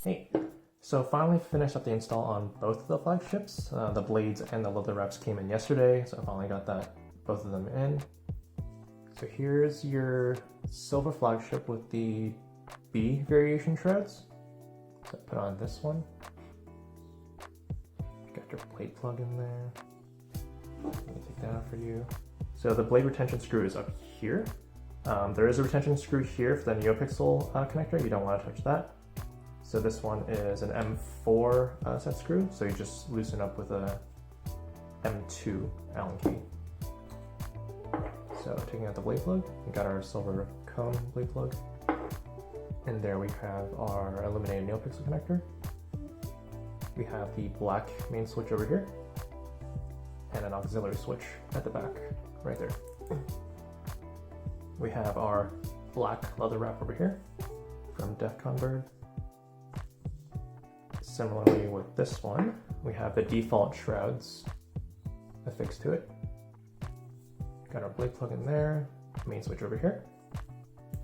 Hey, so finally finished up the install on both of the flagships. The blades and the leather wraps came in yesterday, so I finally got both of them in. So here's your silver flagship with the B variation shrouds. So put on this one. Got your blade plug in there. Let me take that out for you. So the blade retention screw is up here. There is a retention screw here for the NeoPixel connector. You don't want to touch that. So this one is an M4 set screw. So you just loosen up with a M2 Allen key. So taking out the blade plug, we got our silver cone blade plug. And there we have our illuminated NeoPixel connector. We have the black main switch over here and an auxiliary switch at the back, right there. We have our black leather wrap over here from defconbird. Similarly with this one, we have the default shrouds affixed to it. Got our blade plug in there, main switch over here,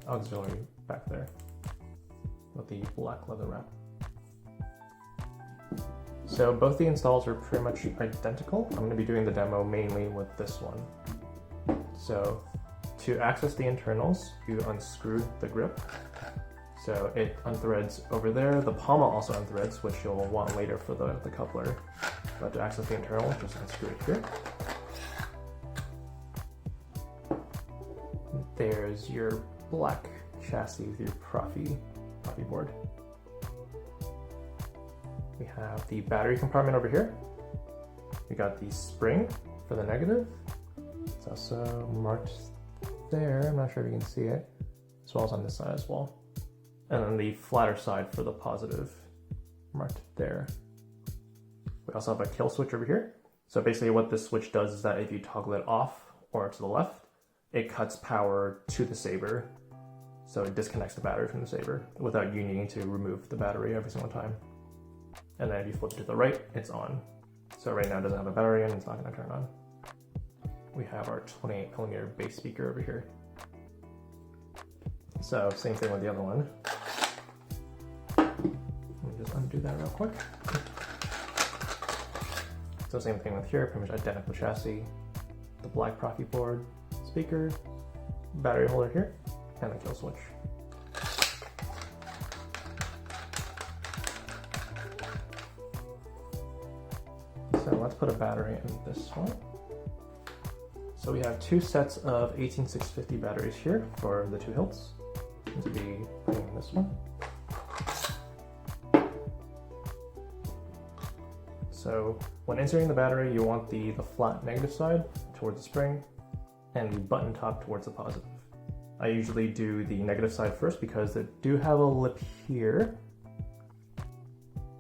auxiliary back there with the black leather wrap. So both the installs are pretty much identical. I'm going to be doing the demo mainly with this one. So to access the internals, you unscrew the grip. So it unthreads over there. The pommel also unthreads, which you'll want later for the coupler. But to access the internal, just unscrew it here. There's your black chassis with your Proffieboard. We have the battery compartment over here. We got the spring for the negative. It's also marked there. I'm not sure if you can see it, as well as on this side as well. And then the flatter side for the positive, marked there. We also have a kill switch over here. So basically what this switch does is that if you toggle it off or to the left, it cuts power to the Saber. So it disconnects the battery from the Saber without you needing to remove the battery every single time. And then if you flip it to the right, it's on. So right now it doesn't have a battery in, it's not gonna turn on. We have our 28mm bass speaker over here. So same thing with the other one. Let me just undo that real quick. So same thing with here, pretty much identical chassis. The black Proffieboard, speaker, battery holder here, and the kill switch. So let's put a battery in this one. So we have two sets of 18650 batteries here for the two hilts. To be putting in this one. So when inserting the battery, you want the flat negative side towards the spring and the button top towards the positive. I usually do the negative side first because they do have a lip here.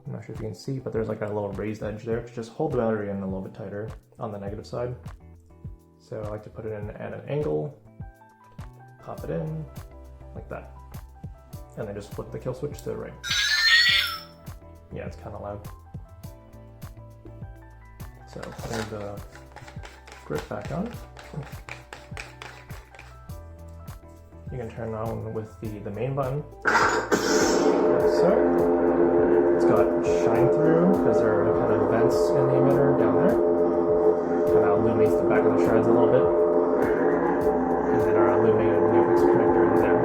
I'm not sure if you can see, but there's like a little raised edge there to just hold the battery in a little bit tighter on the negative side. So I like to put it in at an angle, pop it in, like that. And then just flip the kill switch to the right. Yeah, it's kind of loud. So putting the grip back on. You can turn on with the main button. Like so. It's got shine through because there are kind of vents in the emitter down there. Kind of illuminates the back of the shards a little bit. And then our illuminated NeoPixel connector in there.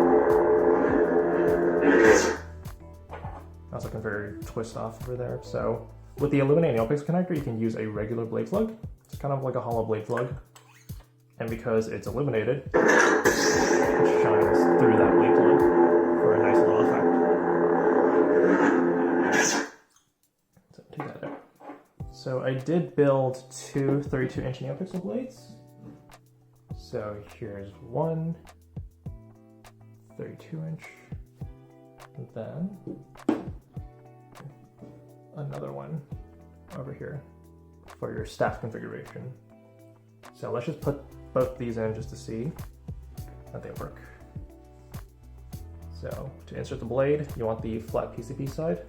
Also configure twist off over there. So with the illuminated NeoPixel connector, you can use a regular blade plug. It's kind of like a hollow blade plug. And because it's illuminated, it shines through that blade plug for a nice little effect. So take that out. So I did build two 32-inch NeoPixel blades. So here's one 32-inch, then another one over here for your staff configuration. So let's just put both these in just to see that they work. So to insert the blade, you want the flat PCB side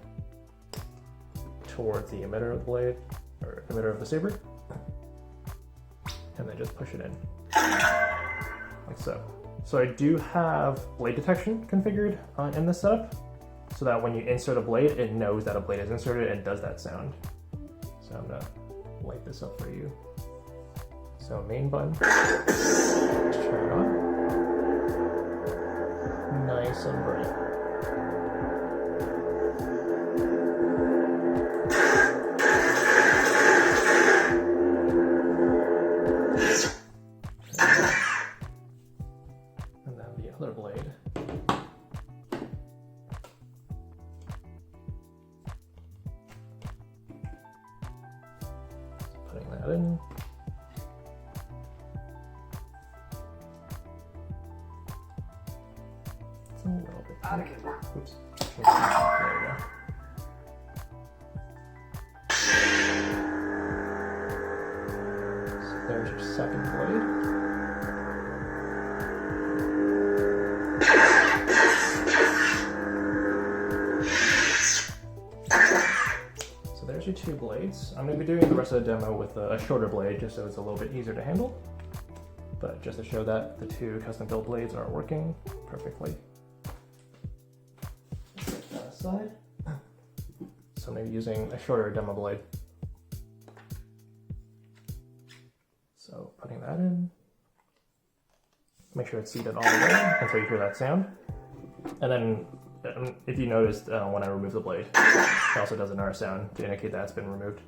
towards the emitter of the blade, or emitter of the Saber, and then just push it in, like so. So I do have blade detection configured in this setup. so that when you insert a blade, it knows that a blade is inserted and does that sound. So I'm gonna light this up for you. So main button, let's turn it on. Nice and bright. And then the other blade. Putting that in. It's a little bit tight. Oops. There we go. So there's your second blade. So there's your two blades. I'm going to be doing the rest of the demo with a shorter blade just so it's a little bit easier to handle. But just to show that the two custom built blades are working perfectly. Set that aside. So I'm going to be using a shorter demo blade. So putting that in. Make sure it's seated all the way until you hear that sound. And then if you noticed when I remove the blade, it also does another sound to indicate that it's been removed.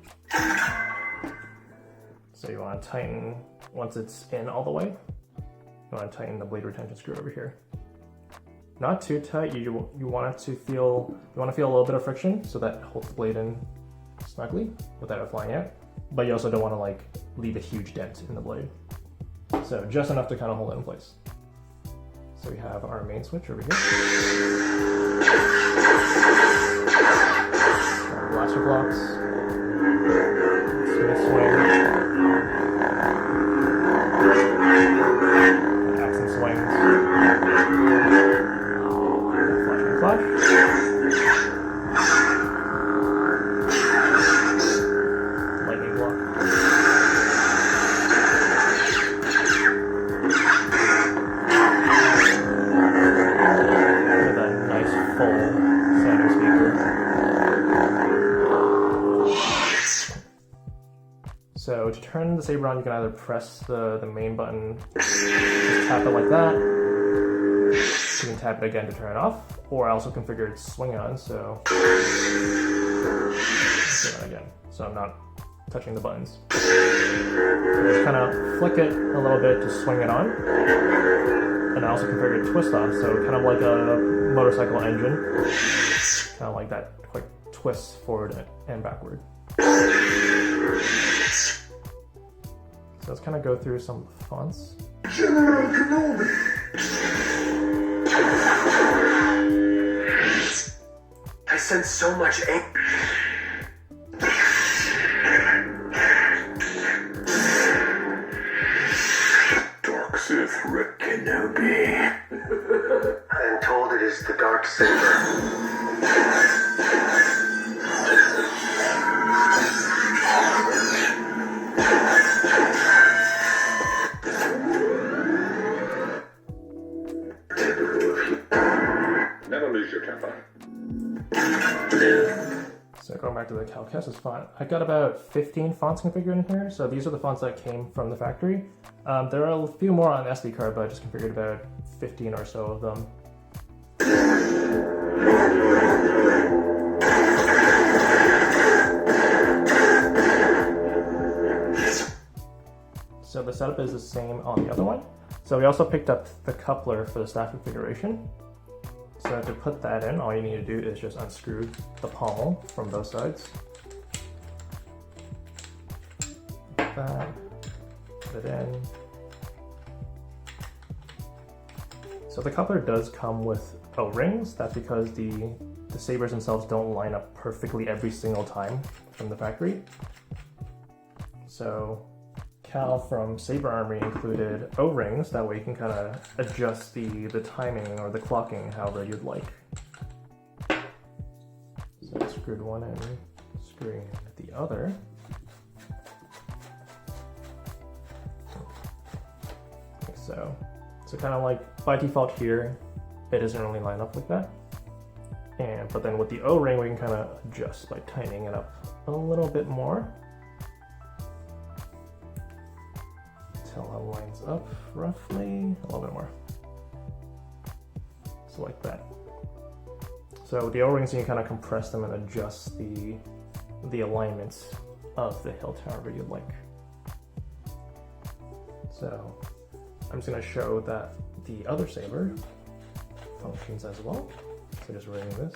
So you want to tighten, once it's in all the way, you want to tighten the blade retention screw over here. Not too tight, you want to feel a little bit of friction so that holds the blade in snugly without it flying out. But you also don't want to like leave a huge dent in the blade. So just enough to kind of hold it in place. So we have our main switch over here. Our blaster blocks. Smith swing. Accent swings. Flash and flash. Lightning block. With a nice full Saber speaker. So to turn the Saber on, you can either press the main button, just tap it like that. You can tap it again to turn it off, or I also configured swing on, so let's do that again. So I'm not touching the buttons. So just kind of flick it a little bit to swing it on. And I also configured twist off, so kind of like a motorcycle engine. Kind of like that quick twist forward and backward. So let's kind of go through some fonts. General Kenobi! I sense so much anger. Dark Sith Rick Kenobi. I am told it is the Dark Saber. Never lose your temper. So going back to the Calcasas font, I got about 15 fonts configured in here. So these are the fonts that came from the factory. There are a few more on the SD card, but I just configured about 15 or so of them. So the setup is the same on the other one. So we also picked up the coupler for the staff configuration. So to put that in, all you need to do is just unscrew the pommel from both sides. Like that, put it in. So the coupler does come with O-rings. That's because the sabers themselves don't line up perfectly every single time from the factory. So Cal from Saber Armory included O-rings, that way you can kind of adjust the timing or the clocking however you'd like. So I screwed one in, screwing the other. Like so. So kind of like by default here, it doesn't really line up like that. But then with the O-ring, we can kind of adjust by tightening it up a little bit more until it lines up roughly, a little bit more. So like that. So with the O-rings, you can kind of compress them and adjust the alignments of the hilt however you'd like. So I'm just going to show that the other saber functions as well. So just raising this.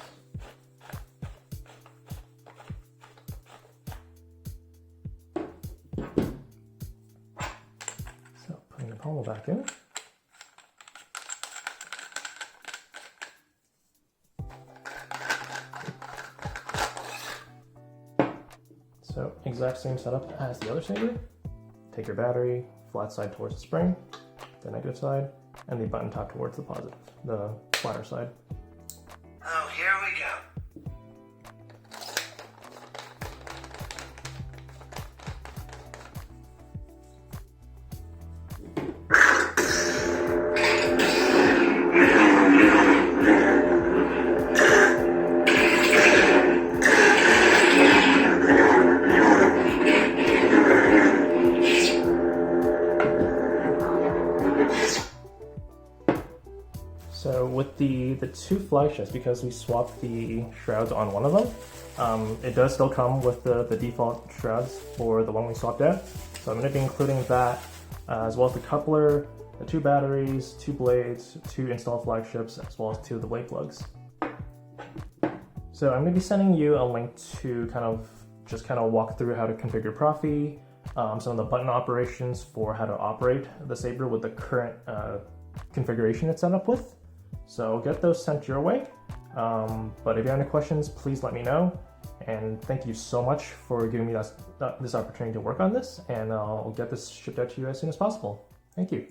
So putting the pommel back in. So exact same setup as the other saber. Take your battery, flat side towards the spring, the negative side, and the button top towards the positive, the flatter side. Oh, here we go. So with the two flagships, because we swapped the shrouds on one of them, it does still come with the default shrouds for the one we swapped out. So I'm going to be including that as well as the coupler, the two batteries, two blades, two installed flagships, as well as two of the blade plugs. So I'm going to be sending you a link to kind of walk through how to configure Proffie, some of the button operations for how to operate the Saber with the current configuration it's set up with. So get those sent your way. But if you have any questions, please let me know. And thank you so much for giving me this opportunity to work on this. And I'll get this shipped out to you as soon as possible. Thank you.